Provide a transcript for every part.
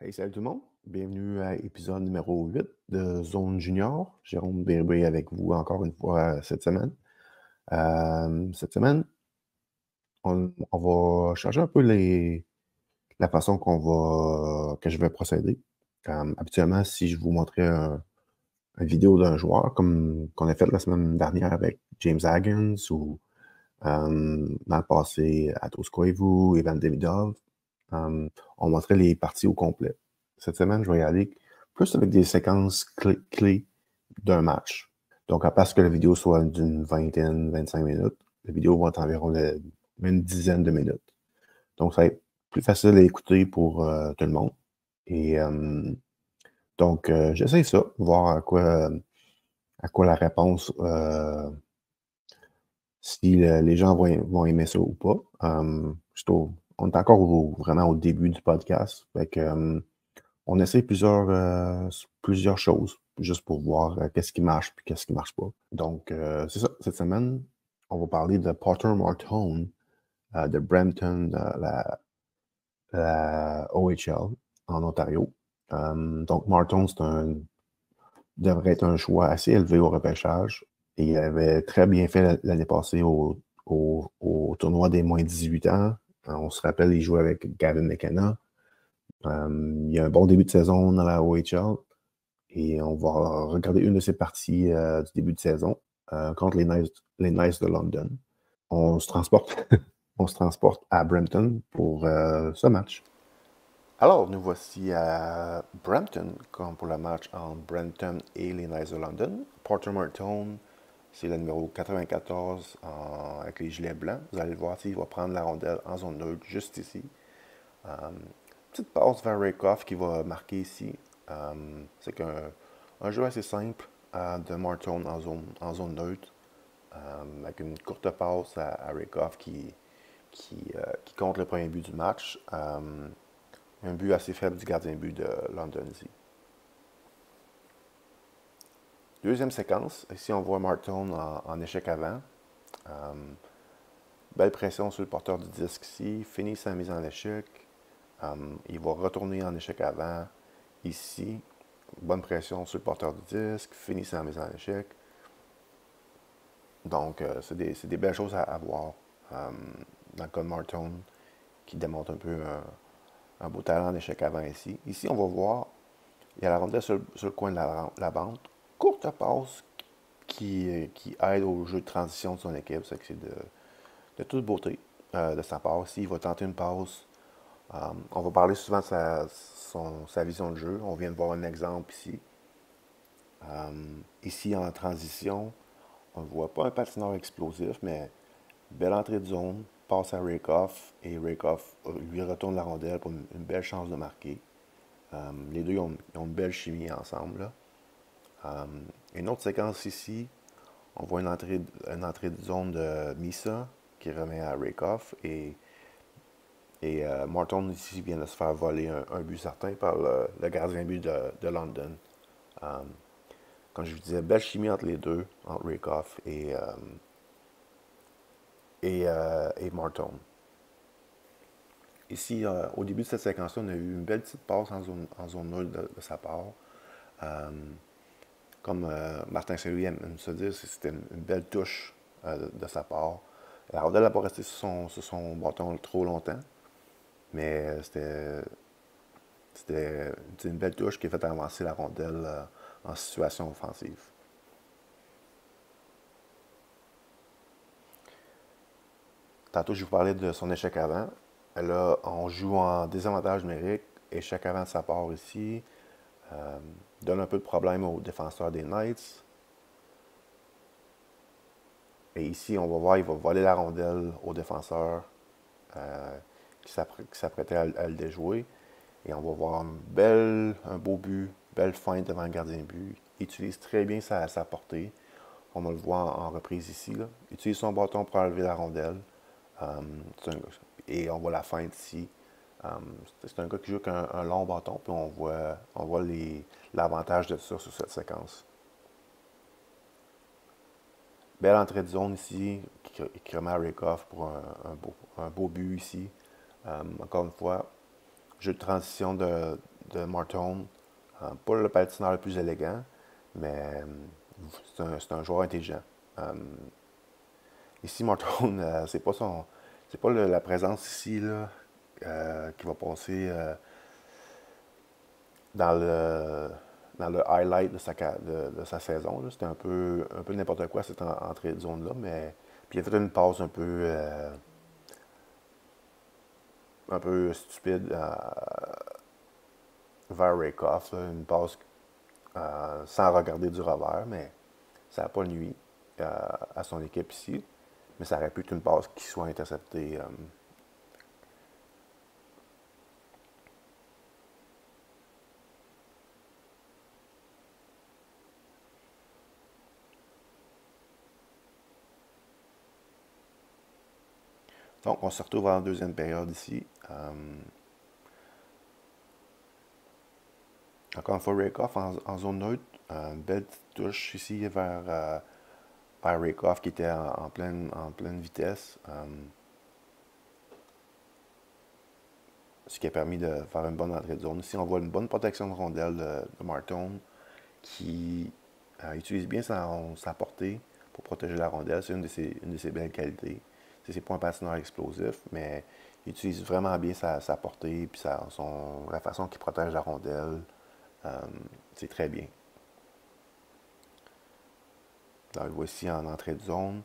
Hey, salut tout le monde. Bienvenue à l'épisode numéro 8 de Zone Junior. Jérôme Bérubé avec vous encore une fois cette semaine. Cette semaine, on va changer un peu la façon que je vais procéder. Habituellement, si je vous montrais une vidéo d'un joueur, comme qu'on a fait la semaine dernière avec James Haggins ou dans le passé Atos Koivu, Evan Demidov, on montrait les parties au complet. Cette semaine, je vais y aller plus avec des séquences clés d'un match. Donc, à part que la vidéo soit d'une vingtaine, 25 minutes, la vidéo va être environ une dizaine de minutes. Donc, ça va être plus facile à écouter pour tout le monde. Et j'essaie ça, voir à quoi la réponse, si les gens vont aimer ça ou pas. On est encore vraiment au début du podcast. Fait que, on essaie plusieurs choses, juste pour voir qu'est-ce qui marche et qu'est-ce qui marche pas. Donc, c'est ça. Cette semaine, on va parler de Potter Martone de Brampton, la OHL en Ontario. Donc, Martone, devrait être un choix assez élevé au repêchage. Et il avait très bien fait l'année passée au tournoi des moins 18 ans. On se rappelle, il jouait avec Gavin McKenna. Il y a un bon début de saison dans la OHL. Et on va regarder une de ses parties du début de saison contre les Knights de London. On se transporte, on se transporte à Brampton pour ce match. Alors, nous voici à Brampton, comme pour le match entre Brampton et les Knights de London. Porter Martone, c'est le numéro 94 avec les gilets blancs. Vous allez le voir, il va prendre la rondelle en zone neutre, juste ici. Petite passe vers Rakoff qui va marquer ici. C'est un jeu assez simple de Martone en zone neutre, avec une courte passe à Rakoff qui compte le premier but du match. Un but assez faible du gardien de but de London ici. Deuxième séquence, ici on voit Martone en échec avant. Belle pression sur le porteur du disque ici, finit sa mise en échec. Il va retourner en échec avant ici. Bonne pression sur le porteur du disque, finit sa mise en échec. Donc, c'est des belles choses à voir dans le cas de Martone, qui démontre un peu un beau talent en échec avant ici. Ici, on va voir, il y a la rondelle sur le coin de la bande. Courte passe qui aide au jeu de transition de son équipe. C'est de toute beauté de sa part. Ici, il va tenter une passe. On va parler souvent de sa vision de jeu. On vient de voir un exemple ici. Ici, en transition, on ne voit pas un patineur explosif, mais belle entrée de zone, passe à Rakoff, et Rakoff lui retourne la rondelle pour une belle chance de marquer. Les deux ont une belle chimie ensemble. Une autre séquence ici, on voit une entrée de zone de Misa qui remet à Rakoff, et Martone ici vient de se faire voler un but certain par le gardien but de London. Comme je vous disais, belle chimie entre les deux, entre Rakoff et Martone. Ici, au début de cette séquence-là, on a eu une belle petite passe en zone nulle de sa part. Comme Martin Saint-Louis aime se dire, c'était une belle touche de sa part. La rondelle n'a pas resté sur son bâton trop longtemps, mais c'était une belle touche qui a fait avancer la rondelle en situation offensive. Tantôt, je vous parlais de son échec avant. Là, on joue en désavantage numérique. Échec avant de sa part ici. Donne un peu de problème aux défenseurs des Knights. Et ici, on va voir, il va voler la rondelle au défenseur qui s'apprêtait à le déjouer. Et on va voir un beau but, belle feinte devant le gardien de but. Il utilise très bien sa portée. On va le voir en reprise ici. Là. Il utilise son bâton pour enlever la rondelle. Et on voit la feinte ici. C'est un gars qui joue avec un long bâton, puis on voit l'avantage de ça sur cette séquence. Belle entrée de zone ici, qui remet à Rakoff pour un beau but ici. Encore une fois, jeu de transition de de Martone. Pas le patineur le plus élégant, mais c'est un joueur intelligent. Ici, Martone, c'est pas la présence ici là, qui va passer dans le, dans le highlight de sa saison. C'était un peu n'importe quoi cette entrée de zone-là, mais puis il a fait une passe un peu stupide vers Rakoff, une passe sans regarder du revers, mais ça n'a pas nuit à son équipe ici. Mais ça aurait pu être une passe qui soit interceptée. Donc, on se retrouve en deuxième période ici. Encore une fois, Rakoff en zone neutre. Une belle petite touche ici vers Rakoff qui était en pleine vitesse. Ce qui a permis de faire une bonne entrée de zone. Ici, on voit une bonne protection de rondelle de Martone qui utilise bien sa portée pour protéger la rondelle. C'est une de ses belles qualités. C'est pas un patineur explosif, mais il utilise vraiment bien sa portée et la façon qu'il protège la rondelle. C'est très bien. Donc, voici en entrée de zone.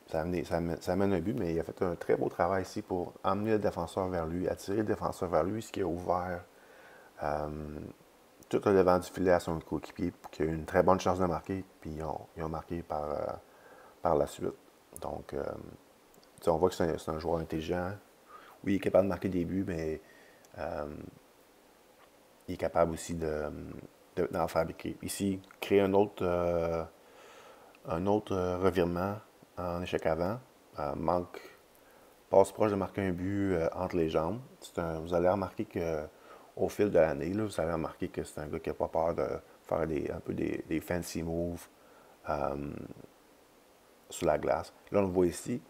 Ça amène un but, mais il a fait un très beau travail ici pour emmener le défenseur vers lui, attirer le défenseur vers lui, ce qui a ouvert tout le devant du filet à son coéquipier pour qu'il ait une très bonne chance de marquer, puis ils ont marqué par la suite. Donc, on voit que c'est un joueur intelligent. Oui, il est capable de marquer des buts, mais il est capable aussi d'en fabriquer. Ici, créer un autre revirement en échec avant. Passe proche de marquer un but entre les jambes. Vous allez remarquer qu'au fil de l'année, vous allez remarquer que c'est un gars qui n'a pas peur de faire un peu des fancy moves sur la glace. Là, on le voit ici.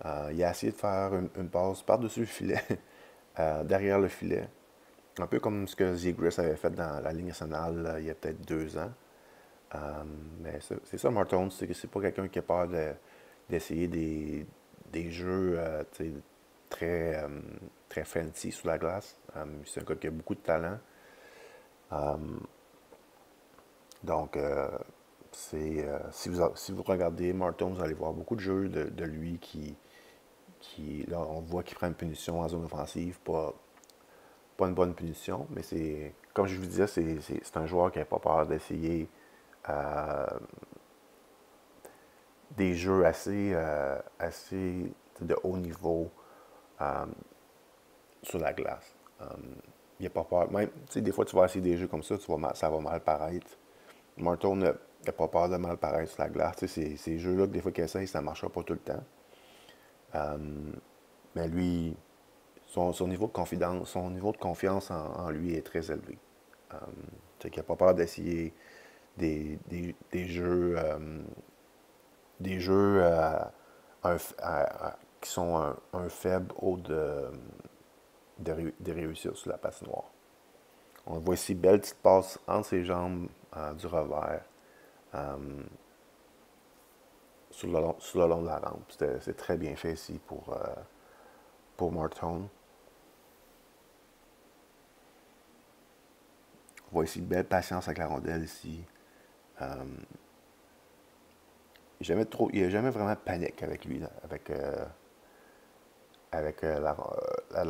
Il a essayé de faire une passe par-dessus le filet, derrière le filet. Un peu comme ce que Zegras avait fait dans la Ligue nationale il y a peut-être 2 ans. Mais c'est ça, Martone, c'est pas quelqu'un qui a peur d'essayer des jeux très, très fancy sous la glace. C'est un gars qui a beaucoup de talent. Donc, si vous regardez Martone, vous allez voir beaucoup de jeux de lui là, on voit qu'il prend une punition en zone offensive, pas une bonne punition, mais comme je vous disais, c'est un joueur qui n'a pas peur d'essayer des jeux assez de haut niveau sur la glace. Il n'a pas peur. Même, des fois, tu vas essayer des jeux comme ça, ça va mal paraître. Martone n'a pas peur de mal paraître sur la glace. Ces jeux-là, des fois qu'il essaye, ça ne marchera pas tout le temps. Mais lui, son niveau de confidence, son niveau de confiance en lui est très élevé. Il n'a pas peur d'essayer des jeux, qui sont un faible haut de réussir sur la patinoire. On voit ici, belle petite passe entre ses jambes du revers sur le long de la rampe. C'est très bien fait ici pour Martone. On voit ici, belle patience avec la rondelle ici. Il n'y a jamais vraiment de panique avec lui, là, avec la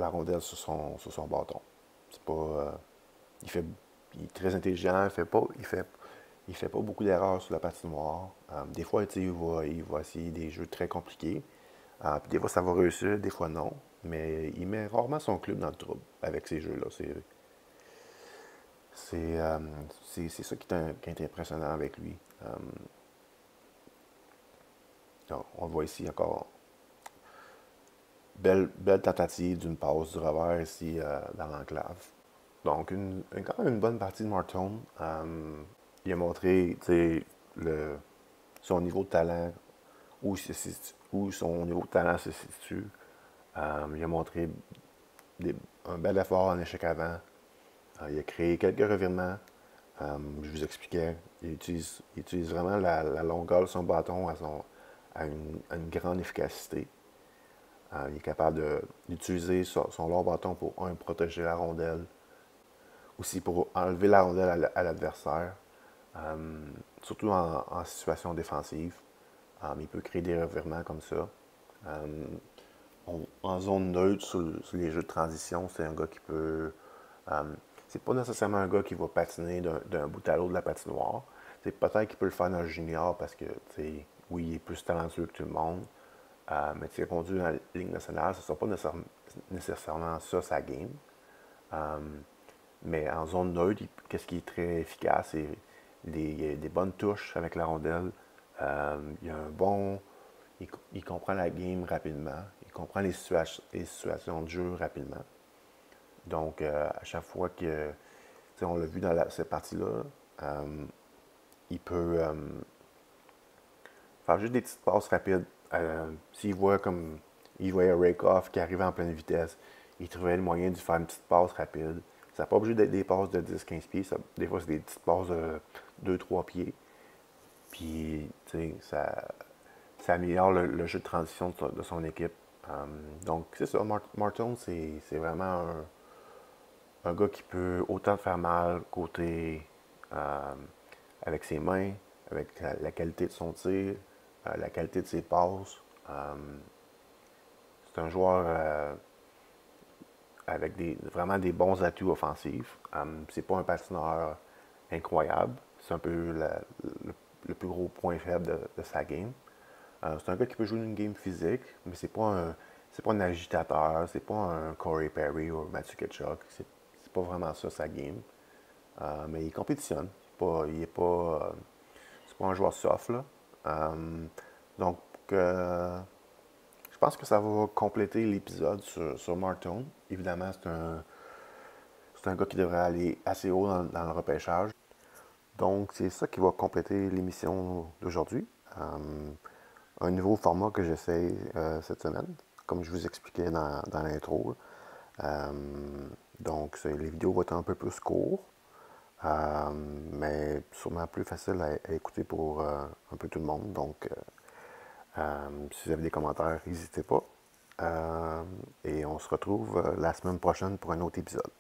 rondelle sur son bâton. C'est pas. Il est très intelligent, il fait pas beaucoup d'erreurs sur la patinoire. Des fois, il va essayer des jeux très compliqués. Puis des fois, ça va réussir, des fois non. Mais il met rarement son club dans le trouble avec ces jeux-là. C'est ça qui est impressionnant avec lui. On le voit ici encore. Belle tentative d'une passe du revers ici dans l'enclave. Donc, quand même une bonne partie de Martone. Il a montré son niveau de talent, où son niveau de talent se situe. Il a montré un bel effort en échec avant. Il a créé quelques revirements. Je vous expliquais. Il utilise vraiment la longueur de son bâton à une grande efficacité. Il est capable d'utiliser son long bâton pour, protéger la rondelle, aussi pour enlever la rondelle à l'adversaire, surtout en situation défensive. Il peut créer des revirements comme ça. En zone neutre, sur les jeux de transition, c'est un gars qui peut. C'est pas nécessairement un gars qui va patiner d'un bout à l'autre de la patinoire. C'est peut-être qu'il peut le faire dans le junior parce que, oui, il est plus talentueux que tout le monde. Mais conduit dans la Ligue nationale, ce ne sera pas nécessairement ça sa game. Mais en zone neutre, qu'est-ce qui est très efficace, c'est des bonnes touches avec la rondelle. Il y a un bon. Il comprend la game rapidement. Il comprend les situations de jeu rapidement. Donc, à chaque fois que. On l'a vu dans cette partie-là, il peut faire juste des petites passes rapides. S'il voit comme. Il voyait Rakoff qui arrivait en pleine vitesse, il trouvait le moyen de faire une petite passe rapide. Ça n'a pas obligé d'être des passes de 10-15 pieds. Des fois, c'est des petites passes de 2-3 pieds. Puis, ça améliore le jeu de transition de son équipe. Donc, c'est ça. Martin, c'est vraiment un gars qui peut autant faire mal côté avec ses mains, avec la qualité de son tir, la qualité de ses passes. C'est un joueur avec vraiment des bons atouts offensifs. C'est pas un patineur incroyable. C'est un peu le plus gros point faible de sa game. C'est un gars qui peut jouer une game physique, mais c'est pas un agitateur, c'est pas un Corey Perry ou Matthew Ketchuk. C'est pas vraiment ça sa game. Mais il compétitionne. C'est pas un joueur soft là. Donc, je pense que ça va compléter l'épisode sur Martin. Évidemment, c'est un gars qui devrait aller assez haut dans le repêchage. Donc, c'est ça qui va compléter l'émission d'aujourd'hui. Un nouveau format que j'essaie cette semaine, comme je vous expliquais dans l'intro. Euh, donc, les vidéos vont être un peu plus courtes, mais sûrement plus facile à écouter pour un peu tout le monde. Donc, si vous avez des commentaires, n'hésitez pas. Et on se retrouve la semaine prochaine pour un autre épisode.